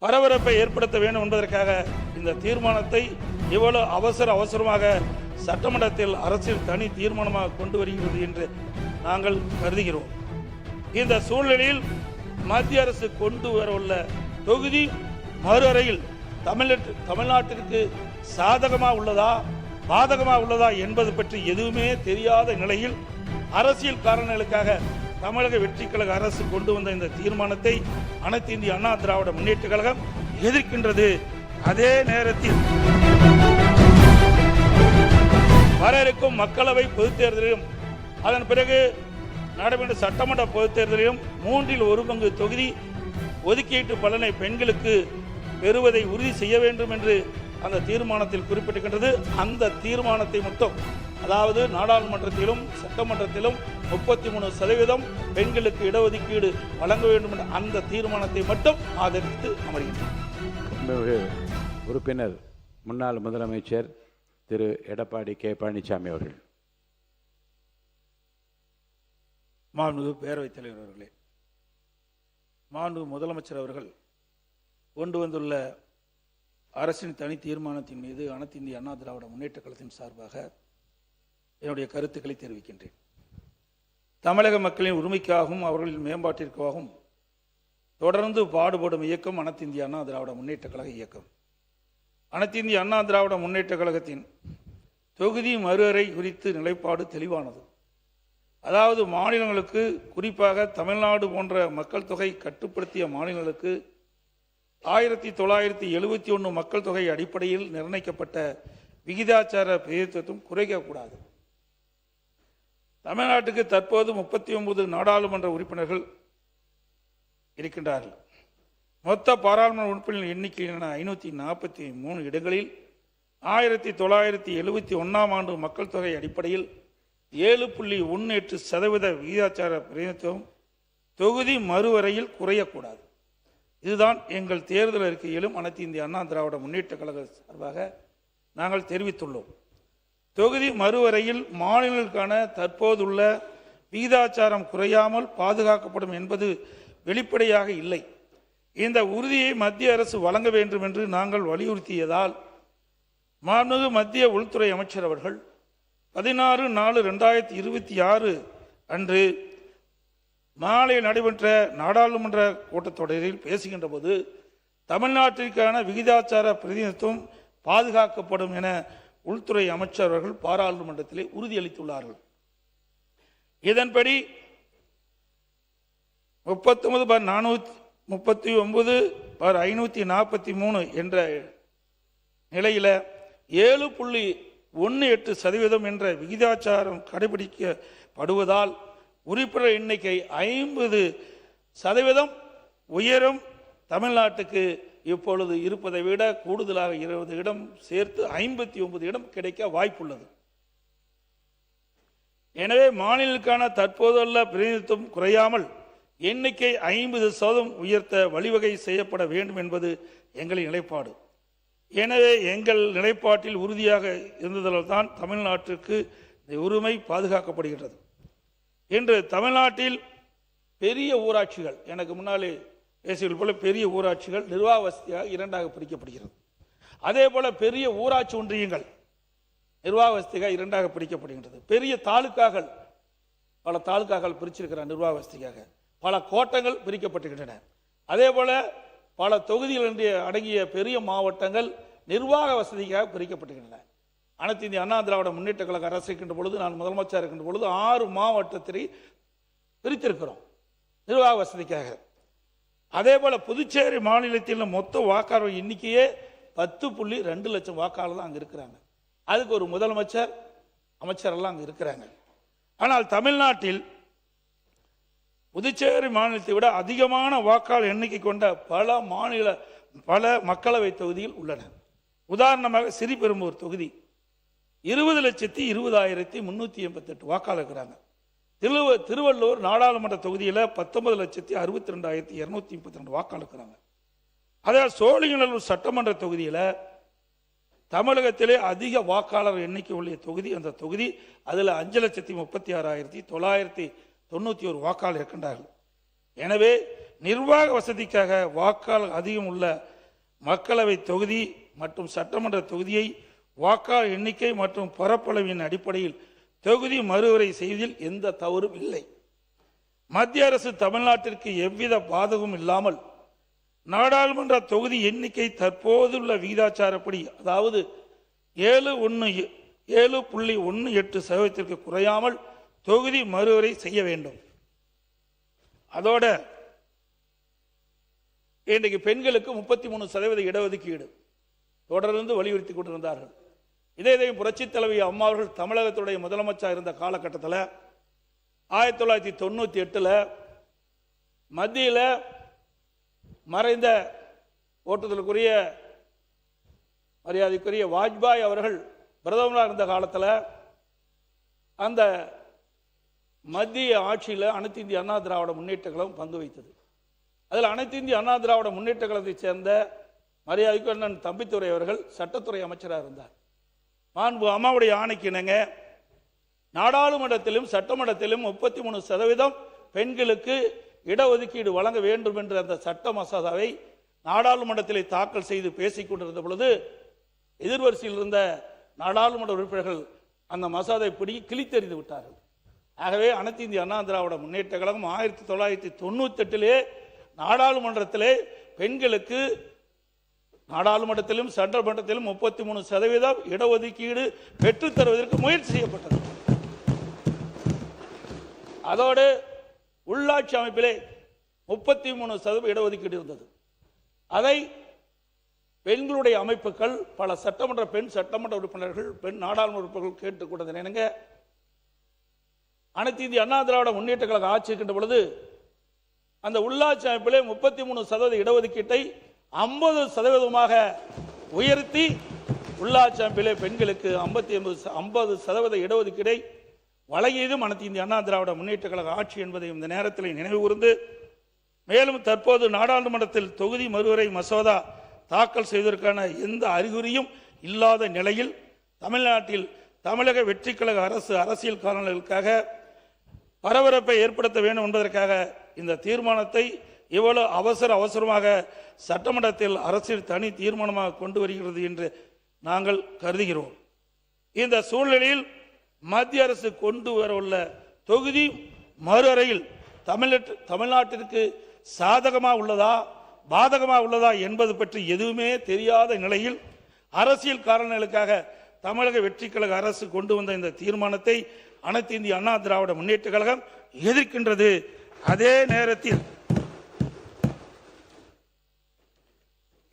பரபரப்பை ஏற்படுத்த வேண்டும் என்பதற்காக இந்த தீர்மானத்தை இவ்வளவு அவசரமாக சட்டமன்றத்தில் அரசியல் தனி தீர்மானமாக கொண்டு வருகிறது என்று நாங்கள் கருதுகிறோம். இந்த சூழ்நிலையில் மத்திய அரசு கொண்டு வரவுள்ள தொகுதி மறுவரையில் தமிழ்நாட்டிற்கு சாதகமாக உள்ளதா பாதகமாக உள்ளதா என்பது பற்றி எதுவுமே தெரியாத நிலையில் அரசியல் காரணங்களுக்காக தமிழக வெற்றி கழக அரசு கொண்டு வந்த இந்த தீர்மானத்தை அனைத்து இந்திய அண்ணா திராவிட முன்னேற்ற கழகம் எதிர்க்கின்றது. அதே நேரத்தில் வர இருக்கும் மக்களவை பொதுத் தேர்தலிலும் அதன் பிறகு நடைபெற்ற சட்டமன்ற பொதுத் தேர்தலிலும் 1/3 தொகுதி ஒதுக்கீட்டு பலனை பெண்களுக்கு பெறுவதை உறுதி செய்ய வேண்டும் என்று அந்த தீர்மானத்தில் குறிப்பிட்டிருக்கின்றது. அந்த தீர்மானத்தை மட்டும், அதாவது நாடாளுமன்றத்திலும் சட்டமன்றத்திலும் 33% பெண்களுக்கு இடஒதுக்கீடு வழங்க வேண்டும் என்ற அந்த தீர்மானத்தை மட்டும் ஆதரித்து அமர்கின்றனர். உறுப்பினர் முன்னாள் முதலமைச்சர் திரு எடப்பாடி கே பழனிசாமி அவர்கள். மாண்புமிகு பேரவைத் தலைவர் அவர்களே, மாண்புமிகு முதலமைச்சர் அவர்கள் கொண்டு வந்துள்ள அரசின் தனி தீர்மானத்தின் மீது அனைத்து இந்திய அண்ணா திராவிட முன்னேற்ற கழகத்தின் சார்பாக என்னுடைய கருத்துக்களை தெரிவிக்கின்றேன். தமிழக மக்களின் உரிமைக்காகவும் அவர்களின் மேம்பாட்டிற்காகவும் தொடர்ந்து பாடுபடும் இயக்கம் அனைத்து இந்திய அண்ணா திராவிட முன்னேற்ற கழக இயக்கம். அனைத்து இந்திய அண்ணா திராவிட முன்னேற்ற கழகத்தின் தொகுதி மறுவரை குறித்து நிலைப்பாடு தெளிவானது. அதாவது மாநிலங்களுக்கு, குறிப்பாக தமிழ்நாடு போன்ற மக்கள் தொகை கட்டுப்படுத்திய மாநிலங்களுக்கு 1971 மக்கள் தொகை அடிப்படையில் நிர்ணயிக்கப்பட்ட விகிதாச்சார பிரதிநிதித்துவம் குறைக்கக்கூடாது. தமிழ்நாட்டுக்கு தற்போது 39 நாடாளுமன்ற உறுப்பினர்கள் இருக்கின்றார்கள். மொத்த பாராளுமன்ற உறுப்பினர்கள் எண்ணிக்கையிலான 543 இடங்களில் 1971 ஆண்டு மக்கள் தொகை அடிப்படையில் 7.18% விகிதாச்சார பிரதிநிதித்துவம் தொகுதி மறுவரையில் குறையக்கூடாது. இதுதான் எங்கள் தேர்தல் அறிக்கையிலும் அனைத்து இந்திய அண்ணா திராவிட முன்னேற்ற கழக சார்பாக நாங்கள் தெரிவித்துள்ளோம். தொகுதி மறுவரையில் மாநிலங்களுக்கான தற்போதுள்ள விகிதாச்சாரம் குறையாமல் பாதுகாக்கப்படும் என்பது வெளிப்படையாக இல்லை. இந்த உறுதியை மத்திய அரசு வழங்க வேண்டும் என்று நாங்கள் வலியுறுத்தியதால் மாண்புமிகு மத்திய உள்துறை அமைச்சர் அவர்கள் 16/4/2026 அன்று மாலை நடைபெற்ற நாடாளுமன்ற கூட்டத்தொடரில் பேசுகின்ற போது தமிழ்நாட்டிற்கான விகிதாச்சார பிரதிநிதித்துவம் பாதுகாக்கப்படும் என உள்துறை அமைச்சர் அவர்கள் பாராளுமன்றத்திலே உறுதியளித்துள்ளார்கள். இதன்படி 39/439/543 என்ற நிலையில 7.18% என்ற விகிதாச்சாரம் கடைபிடிக்கப்படுவதால் உறுப்பினர் எண்ணிக்கை 50% உயரும். தமிழ்நாட்டுக்கு இப்பொழுது இருப்பதை விட கூடுதலாக 20 இடம் சேர்த்து 59 இடம் கிடைக்க வாய்ப்புள்ளது. எனவே மாநிலங்களுக்கான தற்போதுள்ள பிரதிநிதித்துவம் குறையாமல் எண்ணிக்கை 50% உயர்த்த வழிவகை செய்யப்பட வேண்டும் என்பது எங்களின் நிலைப்பாடு. எனவே எங்கள் நிலைப்பாட்டில் உறுதியாக இருந்ததால் தான் தமிழ்நாட்டிற்கு இந்த உரிமை பாதுகாக்கப்படுகின்றது. இன்று தமிழ்நாட்டில் பெரிய ஊராட்சிகள், எனக்கு முன்னாலே பேசியது போல பெரிய ஊராட்சிகள் நிர்வாக வசதியாக 2ஆக பிரிக்கப்படுகிறது. அதே போல பெரிய ஊராட்சி ஒன்றியங்கள் நிர்வாக வசதியாக 2ஆக பிரிக்கப்படுகின்றது. பெரிய தாலுக்காக்கள், பல தாலுக்காக்கள் பிரிச்சிருக்கிறார் நிர்வாக வசதிக்காக. பல கோட்டங்கள் பிரிக்கப்பட்டுகின்றன. அதே போல பல தொகுதிகள் அடங்கிய பெரிய மாவட்டங்கள் நிர்வாக வசதிக்காக பிரிக்கப்பட்டுகின்றன. அனைத்து இந்திய அண்ணா திராவிட முன்னேற்ற கழக அரசு இருக்கின்ற பொழுது, நான் முதலமைச்சர் இருக்கின்ற பொழுது 6 மாவட்டத்தை பிரித்திருக்கிறோம் நிர்வாக வசதிக்காக. அதே போல புதுச்சேரி மாநிலத்தில் மொத்த வாக்காளர் எண்ணிக்கையே 10.2 லட்சம் வாக்காளர் தான் அங்கே இருக்கிறாங்க. அதுக்கு ஒரு முதலமைச்சர், அமைச்சர் எல்லாம் அங்கே இருக்கிறாங்க. ஆனால் தமிழ்நாட்டில் புதுச்சேரி மாநிலத்தை விட அதிகமான வாக்காளர் எண்ணிக்கை கொண்ட பல மக்களவை தொகுதிகள் உள்ளன. உதாரணமாக ஸ்ரீபெரும்பூர் தொகுதி 20,20,388 வாக்காளர் இருக்கிறாங்க. திருவள்ளூர் நாடாளுமன்ற தொகுதியில் 19,62,232 வாக்காளர் இருக்கிறாங்க. அதாவது சோழிங்கநல்லூர் சட்டமன்ற தொகுதியில் தமிழகத்திலே அதிக வாக்காளர் எண்ணிக்கை உள்ள தொகுதி அந்த தொகுதி. அதில் 5,36,991 வாக்காளர் இருக்கின்றார்கள். எனவே நிர்வாக வசதிக்காக வாக்காளர் அதிகம் உள்ள மக்களவை தொகுதி மற்றும் சட்டமன்ற தொகுதியை வாக்காளர் எண்ணிக்கை மற்றும் பரப்பளவின் அடிப்படையில் தொகுதி மறுவரை செய்வதில் எந்த தவறும் இல்லை. மத்திய அரசு தமிழ்நாட்டிற்கு எவ்வித பாதகமும் இல்லாமல் நாடாளுமன்ற தொகுதி எண்ணிக்கை தற்போதுள்ள விகிதாச்சாரப்படி, அதாவது 7.18% குறையாமல் தொகுதி மறுவரை செய்ய வேண்டும். அதோட இன்றைக்கு பெண்களுக்கு 33% இடஒதுக்கீடு தொடர்ந்து வலியுறுத்தி கொண்டிருந்தார்கள். இதையும் புரட்சித் தலைவி அம்மா அவர்கள் தமிழகத்துடைய முதலமைச்சர் இருந்த காலகட்டத்தில் 1998 மத்தியில் மறைந்த ஓட்டுதலுக்குரிய மரியாதைக்குரிய வாஜ்பாய் அவர்கள் பிரதமராக இருந்த காலத்தில் அந்த மத்திய ஆட்சியில் அனைத்து இந்திய அண்ணா திராவிட முன்னேற்ற கழகம் பங்கு வைத்தது. அதில் அனைத்து இந்திய அண்ணா திராவிட முன்னேற்ற கழகத்தைச் சேர்ந்த மரியாதைக்கு அண்ணன் தம்பித்துரை அவர்கள் சட்டத்துறை அமைச்சராக இருந்தார். மாண்பு அம்மாவுடைய ஆணைக்கு இணங்க நாடாளுமன்றத்திலும் சட்டமன்றத்திலும் 33% பெண்களுக்கு இடஒதுக்கீடு வழங்க வேண்டும் என்ற அந்த சட்ட மசோதாவை நாடாளுமன்றத்தில் தாக்கல் செய்து பேசிக் கொண்டிருந்த பொழுது எதிர்வரிசையில் இருந்த நாடாளுமன்ற உறுப்பினர்கள் அந்த மசோதாவை பிடிக்கி கிழித்தெறிந்து விட்டார்கள். ஆகவே அனைத்து இந்திய அண்ணா திராவிட முன்னேற்ற கழகம் 1998 நாடாளுமன்றத்திலே பெண்களுக்கு நாடாளுமன்றத்திலும் சட்டமன்றத்திலும் 33% இடஒதுக்கீடு பெற்றுத் தருவதற்கு முயற்சி செய்யப்பட்டது. அதோடு உள்ளாட்சி அமைப்பிலே 33% இடஒதுக்கீடு இருந்தது. அதை பெண்களுடைய அமைப்புகள் பல பெண் சட்டமன்ற உறுப்பினர்கள், பெண் நாடாளுமன்ற உறுப்பினர்கள் கேட்டுக்கொண்டது என்னங்க, அனைத்து இந்திய அண்ணா திராவிட முன்னேற்ற கழக ஆட்சி இருக்கின்ற பொழுது அந்த உள்ளாட்சி அமைப்பிலே 33% இடஒதுக்கீட்டை 50% உயர்த்தி உள்ளாட்சி அமைப்பிலே பெண்களுக்கு 50% இடஒதுக்கீடை வழங்கியதும் அனைத்து இந்திய அண்ணா திராவிட முன்னேற்ற கழக ஆட்சி என்பதை இந்த நேரத்தில் நினைவு கூர்ந்து, மேலும் தற்போது நாடாளுமன்றத்தில் தொகுதி மறுவரை மசோதா தாக்கல் செய்வதற்கான எந்த அறிகுறியும் இல்லாத நிலையில் தமிழ்நாட்டில் தமிழக வெற்றி கழக அரசு அரசியல் காரணங்களுக்காக பரபரப்பை ஏற்படுத்த வேண்டும் என்பதற்காக இந்த தீர்மானத்தை இவ்வளவு அவசரமாக சட்டமன்றத்தில் அரசியல் தனி தீர்மானமாக கொண்டு வருகிறது என்று நாங்கள் கருதுகிறோம். இந்த சூழ்நிலையில் மத்திய அரசு கொண்டு வரவுள்ள தொகுதி மறுவரையில் தமிழ்நாட்டிற்கு சாதகமாக உள்ளதா பாதகமாக உள்ளதா என்பது பற்றி எதுவுமே தெரியாத நிலையில் அரசியல் காரணங்களுக்காக தமிழக வெற்றி கழக அரசு கொண்டு வந்த இந்த தீர்மானத்தை அனைத்து இந்திய அண்ணா திராவிட முன்னேற்ற கழகம் எதிர்க்கின்றது. அதே நேரத்தில்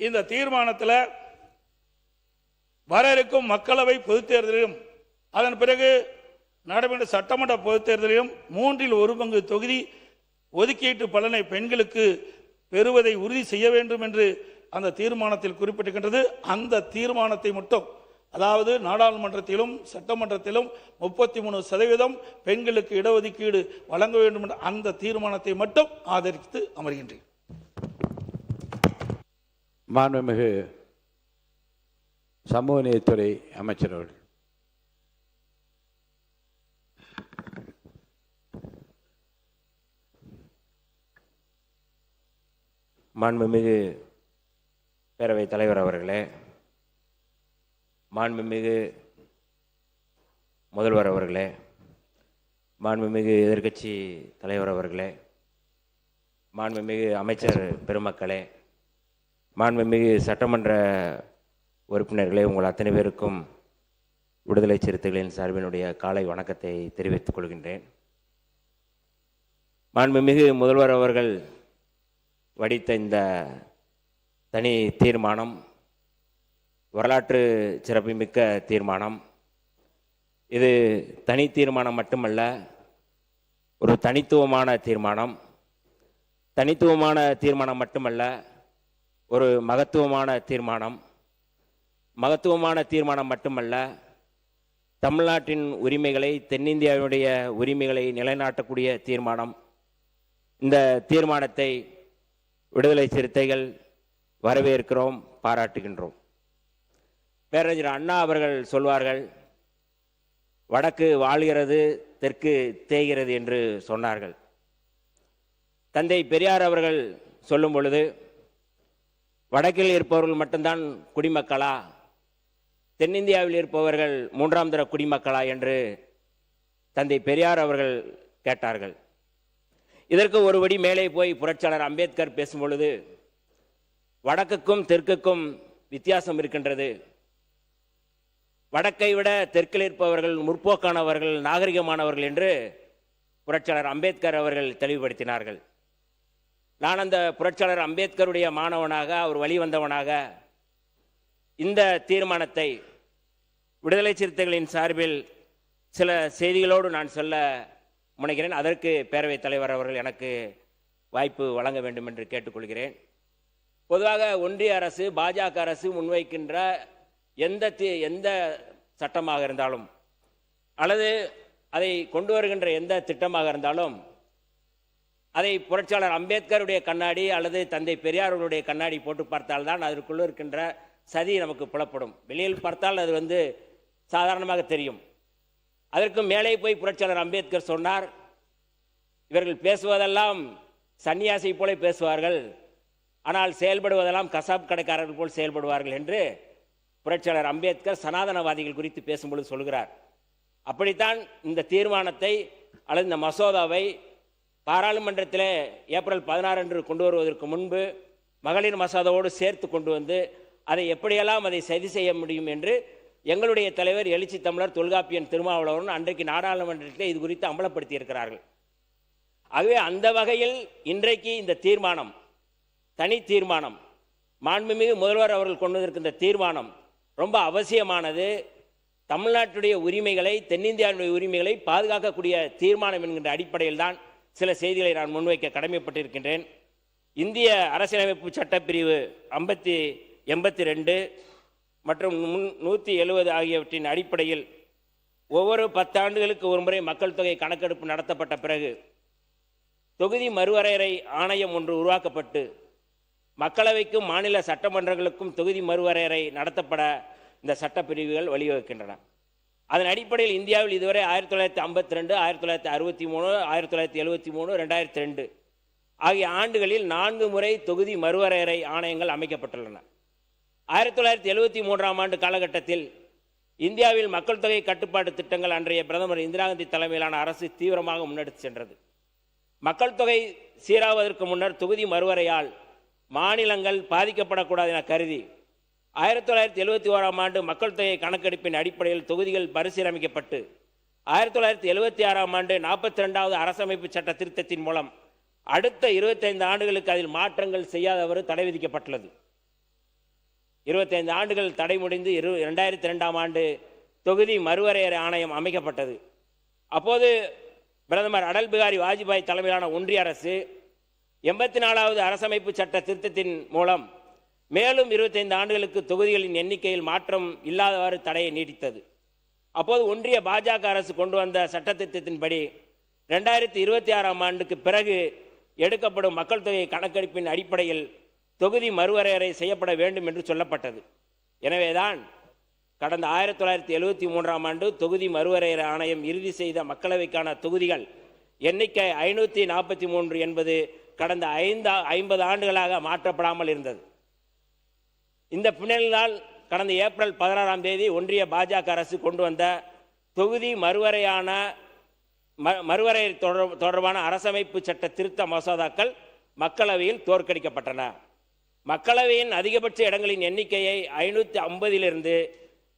இந்த தீர்மானத்தில் வர இருக்கும் மக்களவை பொதுத் தேர்தலிலும் அதன் பிறகு நடைபெற்ற சட்டமன்ற பொதுத் தேர்தலிலும் 1/3 தொகுதி ஒதுக்கீட்டு பலனை பெண்களுக்கு பெறுவதை உறுதி செய்ய வேண்டும் என்று அந்த தீர்மானத்தில் குறிப்பிட்டிருக்கின்றது. அந்த தீர்மானத்தை மட்டும், அதாவது நாடாளுமன்றத்திலும் சட்டமன்றத்திலும் 33% பெண்களுக்கு இடஒதுக்கீடு வழங்க வேண்டும் என்ற அந்த தீர்மானத்தை மட்டும் ஆதரித்து அமர்கின்றேன். மாண்புமிகு சமூக நீதித்துறை அமைச்சர் அவர்கள். மாண்புமிகு பேரவைத் தலைவர் அவர்களே, மாண்புமிகு முதல்வர் அவர்களே, மாண்புமிகு எதிர்க்கட்சி தலைவர் அவர்களே, மாண்புமிகு அமைச்சர் பெருமக்களே, மாண்புமிகு சட்டமன்ற உறுப்பினர்களே, உங்கள் அத்தனை பேருக்கும் விடுதலை சிறுத்தைகளின் சார்பினுடைய காலை வணக்கத்தை தெரிவித்துக் கொள்கின்றேன். மாண்புமிகு முதல்வர் அவர்கள் வடித்த இந்த தனி தீர்மானம் வரலாற்று சிறப்புமிக்க தீர்மானம். இது தனி தீர்மானம் மட்டுமல்ல, ஒரு தனித்துவமான தீர்மானம். தனித்துவமான தீர்மானம் மட்டுமல்ல, ஒரு மகத்துவமான தீர்மானம். மகத்துவமான தீர்மானம் மட்டுமல்ல, தமிழ்நாட்டின் உரிமைகளை, தென்னிந்தியாவுடைய உரிமைகளை நிலைநாட்டக்கூடிய தீர்மானம். இந்த தீர்மானத்தை விடுதலை சிறுத்தைகள் வரவேற்கிறோம், பாராட்டுகின்றோம். பேரறிஞர் அண்ணா அவர்கள் சொல்வார்கள், வடக்கு வாழ்கிறது தெற்கு தேய்கிறது என்று சொன்னார்கள். தந்தை பெரியார் அவர்கள் சொல்லும் பொழுது, வடக்கில் இருப்பவர்கள் மட்டும்தான் குடிமக்களா, தென்னிந்தியாவில் இருப்பவர்கள் மூன்றாம் தர குடிமக்களா என்று தந்தை பெரியார் அவர்கள் கேட்டார்கள். இதற்கு ஒருபடி மேலே போய் புரட்சியாளர் அம்பேத்கர் பேசும் பொழுது, வடக்குக்கும் தெற்குக்கும் வித்தியாசம் இருக்கின்றது. வடக்கை விட தெற்கில் இருப்பவர்கள் முற்போக்கானவர்கள், நாகரிகமானவர்கள் என்று புரட்சியாளர் அம்பேத்கர் அவர்கள் தெளிவுபடுத்தினார்கள். நான் அந்த புரட்சியாளர் அம்பேத்கருடைய மாணவனாக, அவர் வழிவந்தவனாக இந்த தீர்மானத்தை விடுதலை சிறுத்தைகளின் சார்பில் சில செய்திகளோடு நான் சொல்ல முனைகிறேன். அதற்கு பேரவைத் தலைவர் அவர்கள் எனக்கு வாய்ப்பு வழங்க வேண்டும் என்று கேட்டுக்கொள்கிறேன். பொதுவாக ஒன்றிய அரசு, பாஜக அரசு முன்வைக்கின்ற எந்த சட்டமாக இருந்தாலும் அல்லது அதை கொண்டு வருகின்ற எந்த திட்டமாக இருந்தாலும் அதை புரட்சியாளர் அம்பேத்கருடைய கண்ணாடி அல்லது தந்தை பெரியாருடைய கண்ணாடி போட்டு பார்த்தால்தான் அதற்குள்ள இருக்கின்ற சதி நமக்கு புலப்படும். வெளியில் பார்த்தால் அது சாதாரணமாக தெரியும். அதற்கு மேலே போய் புரட்சியாளர் அம்பேத்கர் சொன்னார், இவர்கள் பேசுவதெல்லாம் சன்னியாசி போல பேசுவார்கள், ஆனால் செயல்படுவதெல்லாம் கசாப் கடைக்காரர்கள் போல் செயல்படுவார்கள் என்று புரட்சியாளர் அம்பேத்கர் சனாதனவாதிகள் குறித்து பேசும்பொழுது சொல்கிறார். அப்படித்தான் இந்த தீர்மானத்தை அல்லது இந்த மசோதாவை பாராளுமன்றத்தில் ஏப்ரல் 16 அன்று கொண்டு வருவதற்கு முன்பு மகளிர் மசோதாவோடு சேர்த்து கொண்டு வந்து அதை எப்படியெல்லாம் அதை சரி செய்ய முடியும் என்று எங்களுடைய தலைவர் எழுச்சி தமிழர் தொல்காப்பியன் திருமாவளவன் அன்றைக்கு நாடாளுமன்றத்தில் இது குறித்து அமலப்படுத்தி இருக்கிறார்கள். ஆகவே அந்த வகையில் இன்றைக்கு இந்த தீர்மானம், தனி தீர்மானம், மாண்புமிகு முதல்வர் அவர்கள் கொண்டு வந்திருக்கின்ற தீர்மானம் ரொம்ப அவசியமானது. தமிழ்நாட்டுடைய உரிமைகளை, தென்னிந்தியாவுடைய உரிமைகளை பாதுகாக்கக்கூடிய தீர்மானம் என்கின்ற அடிப்படையில் தான் சில செய்திகளை நான் முன்வைக்க கடமைப்பட்டிருக்கின்றேன். இந்திய அரசியலமைப்பு சட்டப்பிரிவு 82 மற்றும் 170 ஆகியவற்றின் அடிப்படையில் ஒவ்வொரு 10 ஆண்டுகளுக்கு ஒருமுறை மக்கள் தொகை கணக்கெடுப்பு நடத்தப்பட்ட பிறகு தொகுதி மறுவரையறை ஆணையம் ஒன்று உருவாக்கப்பட்டு மக்களவைக்கும் மாநில சட்டமன்றங்களுக்கும் தொகுதி மறுவரையறை நடத்தப்பட இந்த சட்டப்பிரிவுகள் வழிவகுக்கின்றன. அதன் அடிப்படையில் இந்தியாவில் இதுவரை 1952, 1963, 1973, 2002 ஆகிய ஆண்டுகளில் 4 முறை தொகுதி மறுவரையறை ஆணையங்கள் அமைக்கப்பட்டுள்ளன. 1973ஆம் ஆண்டு காலகட்டத்தில் இந்தியாவில் மக்கள் தொகை கட்டுப்பாட்டு திட்டங்கள் அன்றைய பிரதமர் இந்திரா காந்தி தலைமையிலான அரசு தீவிரமாக முன்னெடுத்து சென்றது. மக்கள் தொகை சீராவதற்கு முன்னர் தொகுதி மறுவரையால் மாநிலங்கள் பாதிக்கப்படக்கூடாது என கருதி 1971ஆம் ஆண்டு மக்கள் தொகை கணக்கெடுப்பின் அடிப்படையில் தொகுதிகள் மறுசீரமைக்கப்பட்டு 1976ஆம் ஆண்டு 42வது அரசமைப்பு சட்ட திருத்தத்தின் மூலம் அடுத்த 25 ஆண்டுகளுக்கு அதில் மாற்றங்கள் செய்யாதவறு தடை விதிக்கப்பட்டுள்ளது. 25 ஆண்டுகள் தடை முடிந்து 2002ஆம் ஆண்டு தொகுதி மறுவரையறை ஆணையம் அமைக்கப்பட்டது. அப்போது பிரதமர் அடல் பிகாரி வாஜ்பாய் தலைமையிலான ஒன்றிய அரசு 84வது அரசமைப்பு சட்ட திருத்தத்தின் மூலம் மேலும் 25 ஆண்டுகளுக்கு தொகுதிகளின் எண்ணிக்கையில் மாற்றம் இல்லாதவாறு தடையை நீடித்தது. அப்போது ஒன்றிய பாஜக அரசு கொண்டு வந்த சட்ட திருத்தத்தின்படி 2026ஆம் ஆண்டுக்கு பிறகு எடுக்கப்படும் மக்கள் தொகை கணக்கெடுப்பின் அடிப்படையில் தொகுதி மறுவரையறை செய்யப்பட வேண்டும் என்று சொல்லப்பட்டது. எனவேதான் கடந்த 1973ஆம் ஆண்டு தொகுதி மறுவரையறை ஆணையம் இறுதி செய்த மக்களவைக்கான தொகுதிகள் எண்ணிக்கை 543 என்பது கடந்த 50 ஆண்டுகளாக மாற்றப்படாமல் இருந்தது. இந்த பின்னணியினால் கடந்த ஏப்ரல் 16ஆம் தேதி ஒன்றிய பாஜக அரசு கொண்டு வந்த தொகுதி மறுவரையறை தொடர்பான அரசமைப்பு சட்ட திருத்த மசோதாக்கள் மக்களவையில் தோற்கடிக்கப்பட்டன. மக்களவையின் அதிகபட்ச இடங்களின் எண்ணிக்கையை 550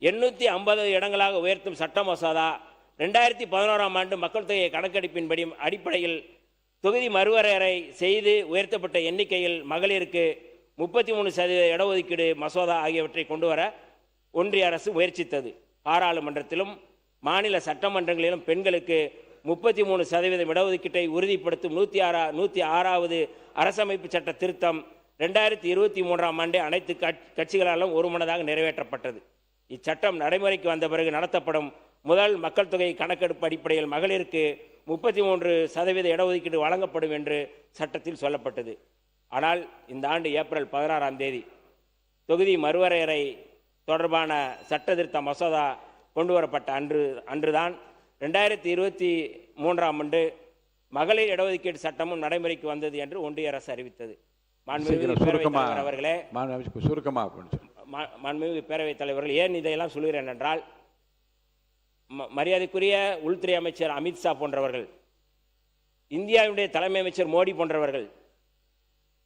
850 இடங்களாக உயர்த்தும் சட்ட மசோதா 2011ஆம் ஆண்டு மக்கள் தொகை கணக்கெடுப்பின்படி அடிப்படையில் தொகுதி மறுவரையறை செய்து உயர்த்தப்பட்ட எண்ணிக்கையில் மகளிருக்கு 33% இடஒதுக்கீடு மசோதா ஆகியவற்றை கொண்டு வர ஒன்றிய அரசு முயற்சித்தது. பாராளுமன்றத்திலும் மாநில சட்டமன்றங்களிலும் பெண்களுக்கு 33% இடஒதுக்கீட்டை உறுதிப்படுத்தும் 106வது அரசமைப்பு சட்ட திருத்தம் 2023ஆம் ஆண்டு அனைத்து கட்சிகளாலும் ஒருமனதாக நிறைவேற்றப்பட்டது. இச்சட்டம் நடைமுறைக்கு வந்த பிறகு நடத்தப்படும் முதல் மக்கள் தொகை கணக்கெடுப்பு அடிப்படையில் மகளிருக்கு 33% இடஒதுக்கீடு வழங்கப்படும் என்று சட்டத்தில் சொல்லப்பட்டது. ஆனால் இந்த ஆண்டு ஏப்ரல் 16ஆம் தேதி தொகுதி மறுவரையறை தொடர்பான சட்ட திருத்த மசோதா கொண்டு வரப்பட்ட அன்றுதான் 2023ஆம் ஆண்டு மகளிர் இடஒதுக்கீடு சட்டமும் நடைமுறைக்கு வந்தது என்று ஒன்றிய அரசு அறிவித்தது. மாண்புமிகு பேரவைத் தலைவர்கள், ஏன் இதையெல்லாம் சொல்கிறேன் என்றால், மரியாதைக்குரிய உள்துறை அமைச்சர் அமித்ஷா போன்றவர்கள், இந்தியாவுடைய தலைமை அமைச்சர் மோடி போன்றவர்கள்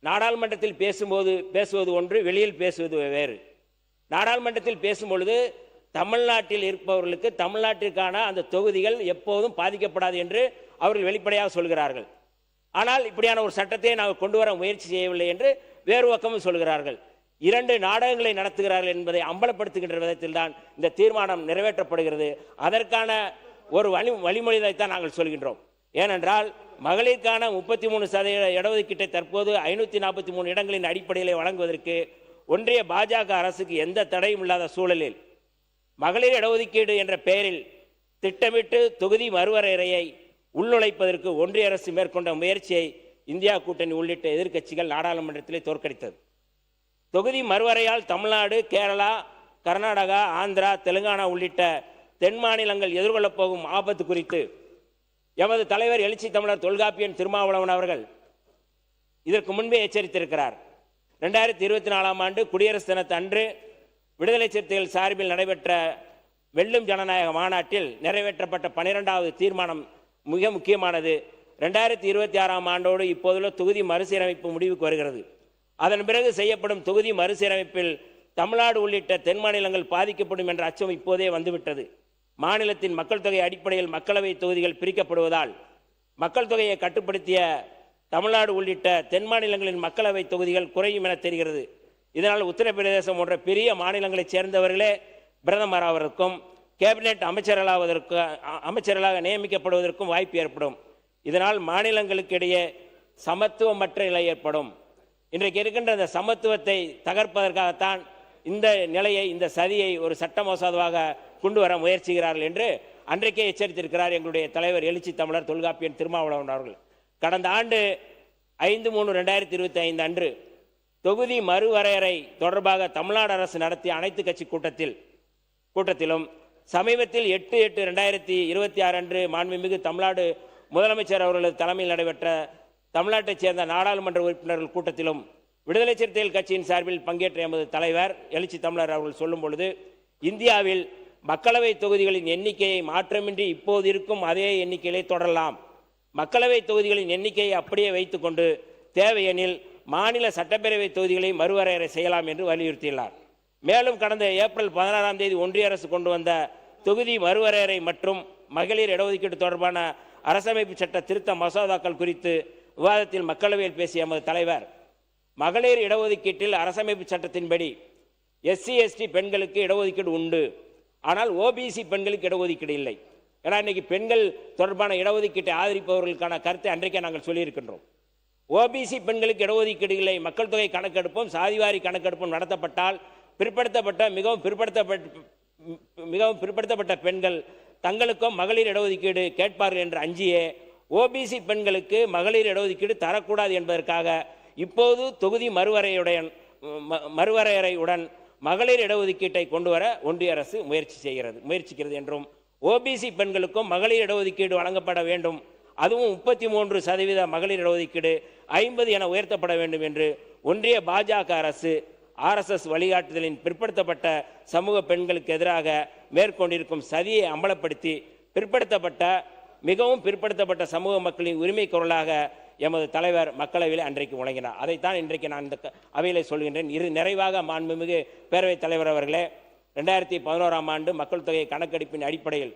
நாடாளுமன்றத்தில் பேசுவது ஒன்று, வெளியில் பேசுவது வேறு. நாடாளுமன்றத்தில் பேசும்பொழுது தமிழ்நாட்டில் இருப்பவர்களுக்கு தமிழ்நாட்டிற்கான அந்த தொகுதிகள் எப்போதும் பாதிக்கப்படாது என்று அவர்கள் வெளிப்படையாக சொல்கிறார்கள். ஆனால் இப்படியான ஒரு சட்டத்தை நாங்கள் கொண்டு வர முயற்சி செய்யவில்லை என்று வேறு பக்கமும் சொல்கிறார்கள். 2 நாடகங்களை நடத்துகிறார்கள் என்பதை அம்பலப்படுத்துகின்ற விதத்தில் தான் இந்த தீர்மானம் நிறைவேற்றப்படுகிறது. அதற்கான ஒரு வழிமொழியைத்தான் நாங்கள் சொல்கின்றோம். ஏனென்றால் மகளிருக்கான 33% இடஒதுக்கீட்டை தற்போது 543 இடங்களின் அடிப்படையில் வழங்குவதற்கு ஒன்றிய பாஜக அரசுக்கு எந்த தடையும் இல்லாத சூழலில் மகளிர் இடஒதுக்கீடு என்ற பெயரில் திட்டமிட்டு தொகுதி மறுவரையறையை உள்நுழைப்பதற்கு ஒன்றிய அரசு மேற்கொண்ட முயற்சியை இந்தியா கூட்டணி உள்ளிட்ட எதிர்க்கட்சிகள் நாடாளுமன்றத்திலே தோற்கடித்தது. தொகுதி மறுவரையால் தமிழ்நாடு, கேரளா, கர்நாடகா, ஆந்திரா, தெலுங்கானா உள்ளிட்ட தென் மாநிலங்கள் எதிர்கொள்ளப் போகும் ஆபத்து குறித்து எமது தலைவர் எழுச்சி தமிழர் தொல்காப்பியன் திருமாவளவன் அவர்கள் இதற்கு முன்பே எச்சரித்திருக்கிறார். 2024 ஆண்டு குடியரசு தினத்து அன்று விடுதலை சிறுத்தைகள் சார்பில் நடைபெற்ற வெல்லும் ஜனநாயக மாநாட்டில் நிறைவேற்றப்பட்ட 12வது தீர்மானம் மிக முக்கியமானது. 2026 ஆண்டோடு இப்போதுள்ள தொகுதி மறுசீரமைப்பு முடிவுக்கு வருகிறது. அதன் பிறகு செய்யப்படும் தொகுதி மறுசீரமைப்பில் தமிழ்நாடு உள்ளிட்ட தென் மாநிலங்கள் பாதிக்கப்படும் என்ற அச்சம் இப்போதே வந்துவிட்டது. மாநிலத்தின் மக்கள் தொகை அடிப்படையில் மக்களவை தொகுதிகள் பிரிக்கப்படுவதால் மக்கள் தொகையை கட்டுப்படுத்திய தமிழ்நாடு உள்ளிட்ட தென் மாநிலங்களின் மக்களவை தொகுதிகள் குறையும் என தெரிகிறது. இதனால் உத்தரப்பிரதேசம் போன்ற பெரிய மாநிலங்களைச் சேர்ந்தவர்களே பிரதமர் ஆவதற்கும் கேபினெட் அமைச்சர்களாக நியமிக்கப்படுவதற்கும் வாய்ப்பு ஏற்படும். இதனால் மாநிலங்களுக்கு இடையே சமத்துவமற்ற நிலை ஏற்படும். இன்றைக்கு இருக்கின்ற இந்த சமத்துவத்தை தகர்ப்பதற்காகத்தான் இந்த நிலையை, இந்த சதியை ஒரு சட்ட மசோதாவாக கொண்டு வர முயற்சிக்கிறார்கள் என்று அன்றைக்கே எச்சரித்திருக்கிறார் எங்களுடைய தலைவர் எழுச்சி தமிழர் தொல்காப்பியன் திருமாவளவன் அவர்கள். கடந்த ஆண்டு 5/3/2025 அன்று தொகுதி மறுவரையறை தொடர்பாக தமிழ்நாடு அரசு நடத்திய அனைத்து கட்சி கூட்டத்திலும் சமீபத்தில் 8/8/2026 அன்று மாண்புமிகு தமிழ்நாடு முதலமைச்சர் அவர்களது தலைமையில் நடைபெற்ற தமிழ்நாட்டைச் சேர்ந்த நாடாளுமன்ற உறுப்பினர்கள் கூட்டத்திலும் விடுதலை சிறுத்தைகள் கட்சியின் சார்பில் பங்கேற்ற எமது தலைவர் எழுச்சி தமிழர் அவர்கள் சொல்லும் பொழுது, இந்தியாவில் மக்களவை தொகுதிகளின் எண்ணிக்கையை மாற்றமின்றி இப்போது இருக்கும் அதே எண்ணிக்கையிலே தொடரலாம். மக்களவை தொகுதிகளின் எண்ணிக்கையை அப்படியே வைத்துக்கொண்டு தேவையெனில் மாநில சட்டப்பேரவை தொகுதிகளை மறுவரையறை செய்யலாம் என்று வலியுறுத்தியுள்ளார். மேலும் கடந்த ஏப்ரல் 16ஆம் தேதி ஒன்றிய அரசு கொண்டு வந்த தொகுதி மறுவரையறை மற்றும் மகளிர் இடஒதுக்கீடு தொடர்பான அரசமைப்பு சட்ட திருத்த மசோதாக்கள் குறித்து விவாதத்தில் மக்களவையில் பேசிய எமது தலைவர், மகளிர் இடஒதுக்கீட்டில் அரசமைப்பு சட்டத்தின்படி SC/ST பெண்களுக்கு இடஒதுக்கீடு உண்டு, ஆனால் OBC பெண்களுக்கு இடஒதுக்கீடு இல்லை. ஏன்னா இன்னைக்கு பெண்கள் தொடர்பான இடஒதுக்கீட்டை ஆதரிப்பவர்களுக்கான கருத்தை அன்றைக்கே நாங்கள் சொல்லியிருக்கின்றோம். OBC பெண்களுக்கு இடஒதுக்கீடு இல்லை. மக்கள் தொகை கணக்கெடுப்பும் சாதிவாரி கணக்கெடுப்பும் நடத்தப்பட்டால் மிகவும் பிற்படுத்தப்பட்ட பெண்கள் தங்களுக்கும் மகளிர் இடஒதுக்கீடு கேட்பார்கள் என்று அஞ்சியே OBC பெண்களுக்கு மகளிர் இடஒதுக்கீடு தரக்கூடாது என்பதற்காக இப்போது தொகுதி மறுவரையறையுடன் மகளிர் இடஒதுக்கீட்டை கொண்டு வர ஒன்றிய அரசு முயற்சிக்கிறது என்றும், OBC பெண்களுக்கும் மகளிர் இடஒதுக்கீடு வழங்கப்பட வேண்டும், அதுவும் 33% மகளிர் இடஒதுக்கீடு 50 என உயர்த்தப்பட வேண்டும் என்று ஒன்றிய பாஜக அரசு RSS வழிகாட்டுதலின் பிற்படுத்தப்பட்ட சமூக பெண்களுக்கு எதிராக மேற்கொண்டிருக்கும் சதியை அம்பலப்படுத்தி மிகவும் பிற்படுத்தப்பட்ட சமூக மக்களின் உரிமை குரலாக எமது தலைவர் மக்களவையில் அன்றைக்கு முழங்கினார். அதைத்தான் இன்றைக்கு நான் இந்த அவையில் சொல்கின்றேன். நிறைவாக மாண்புமிகு பேரவைத் தலைவர் அவர்களே, 2011ஆம் ஆண்டு மக்கள் தொகை கணக்கெடுப்பின் அடிப்படையில்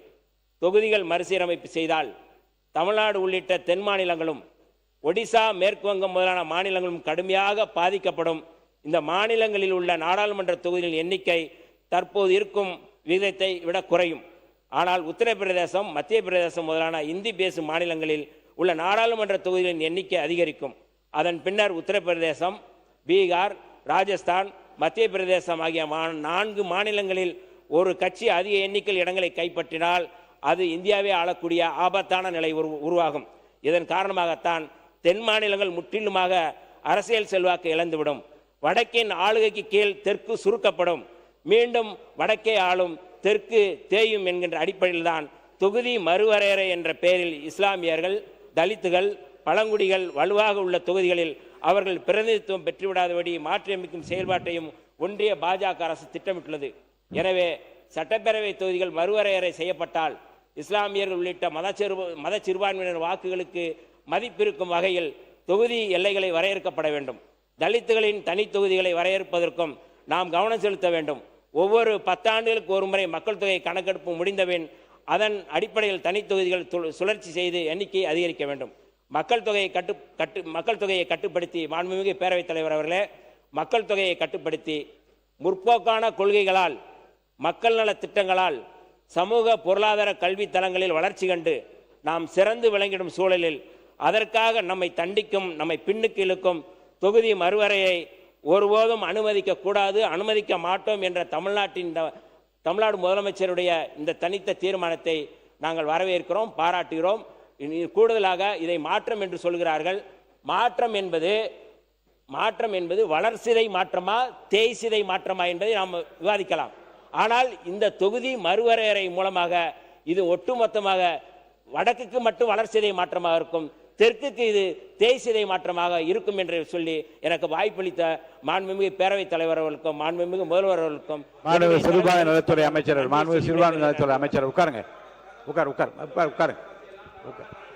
தொகுதிகள் மறுசீரமைப்பு செய்தால் தமிழ்நாடு உள்ளிட்ட தென் மாநிலங்களும் ஒடிசா, மேற்கு வங்கம் முதலான மாநிலங்களும் கடுமையாக பாதிக்கப்படும். இந்த மாநிலங்களில் உள்ள நாடாளுமன்ற தொகுதிகளின் எண்ணிக்கை தற்போது இருக்கும் விகிதத்தை விட குறையும். ஆனால் உத்தரப்பிரதேசம், மத்திய பிரதேசம் முதலான இந்தி பேசும் மாநிலங்களில் உள்ள நாடாளுமன்ற தொகுதிகளின் எண்ணிக்கை அதிகரிக்கும். அதன் பின்னர் உத்தரப்பிரதேசம், பீகார், ராஜஸ்தான், மத்திய பிரதேசம் ஆகிய 4 மாநிலங்களில் ஒரு கட்சி அதிக எண்ணிக்கையில் இடங்களை கைப்பற்றினால் அது இந்தியாவே ஆளக்கூடிய ஆபத்தான நிலை உருவாகும். இதன் காரணமாகத்தான் தென் மாநிலங்கள் முற்றிலுமாக அரசியல் செல்வாக்கு இழந்துவிடும். வடக்கின் ஆளுகைக்கு கீழ் தெற்கு சுருக்கப்படும். மீண்டும் வடக்கே ஆளும், தெற்கு தேயும் என்கின்ற அடிப்படையில் தான் தொகுதி மறுவரையறை என்ற பெயரில் இஸ்லாமியர்கள், தலித்துகள் பழங்குடிகள் வலுவாக உள்ள தொகுதிகளில் அவர்கள் பிரதிநிதித்துவம் பெற்றுவிடாதபடி மாற்றியமைக்கும் செயல்பாட்டையும் ஒன்றிய பாஜக அரசு திட்டமிட்டுள்ளது. எனவே சட்டப்பேரவை தொகுதிகள் மறுவரையறை செய்யப்பட்டால் இஸ்லாமியர்கள் உள்ளிட்ட மத சிறுபான்மையினர் வாக்குகளுக்கு மதிப்பிருக்கும் வகையில் தொகுதி எல்லைகளை வரையறுக்கப்பட வேண்டும். தலித்துகளின் தனி தொகுதிகளை வரையறுப்பதற்கும் நாம் கவனம் செலுத்த வேண்டும். ஒவ்வொரு 10 ஆண்டுகளுக்கு ஒரு முறை மக்கள் தொகை கணக்கெடுப்பு முடிந்தபின் அதன் அடிப்படையில் தனி தொகுதிகள் சுழற்சி செய்து எண்ணிக்கையை அதிகரிக்க வேண்டும். மக்கள் தொகையை கட்டுப்படுத்தி மாண்புமிகு பேரவைத் தலைவர் அவர்களே, மக்கள் தொகையை கட்டுப்படுத்தி முற்போக்கான கொள்கைகளால் மக்கள் நல திட்டங்களால் சமூக பொருளாதார கல்வி தளங்களில் வளர்ச்சி கண்டு நாம் சிறந்து விளங்கிடும் சூழலில் அதற்காக நம்மை தண்டிக்கும், நம்மை பின்னுக்கு இழுக்கும் தொகுதி மறுவரையை ஒருபோதும் அனுமதிக்க கூடாது, அனுமதிக்க மாட்டோம் என்ற தமிழ்நாடு முதலமைச்சருடைய இந்த தனித்த தீர்மானத்தை நாங்கள் வரவேற்கிறோம், பாராட்டுகிறோம். கூடுதலாக இதை மாற்றம் என்று சொல்கிறார்கள். மாற்றம் என்பது வளர்சிதை மாற்றமா தேய்சிதை மாற்றமா என்பதை நாம் விவாதிக்கலாம். ஆனால் இந்த தொகுதி மறுவரையறை மூலமாக இது ஒட்டுமொத்தமாக வடக்குக்கு மட்டும் வளர்சிதை மாற்றமாக இருக்கும், தெற்குக்கு இது தேய்சிதை மாற்றமாக இருக்கும் என்று சொல்லி எனக்கு வாய்ப்பளித்த மாண்புமிகு பேரவைத் தலைவர் அவர்களுக்கும் மாண்புமிகு முதல்வர் அவர்களுக்கும் சிறுபான்மை நலத்துறை அமைச்சர் மாண்புமிகு சிறுபான்மை நலத்துறை அமைச்சர் உட்காருங்க.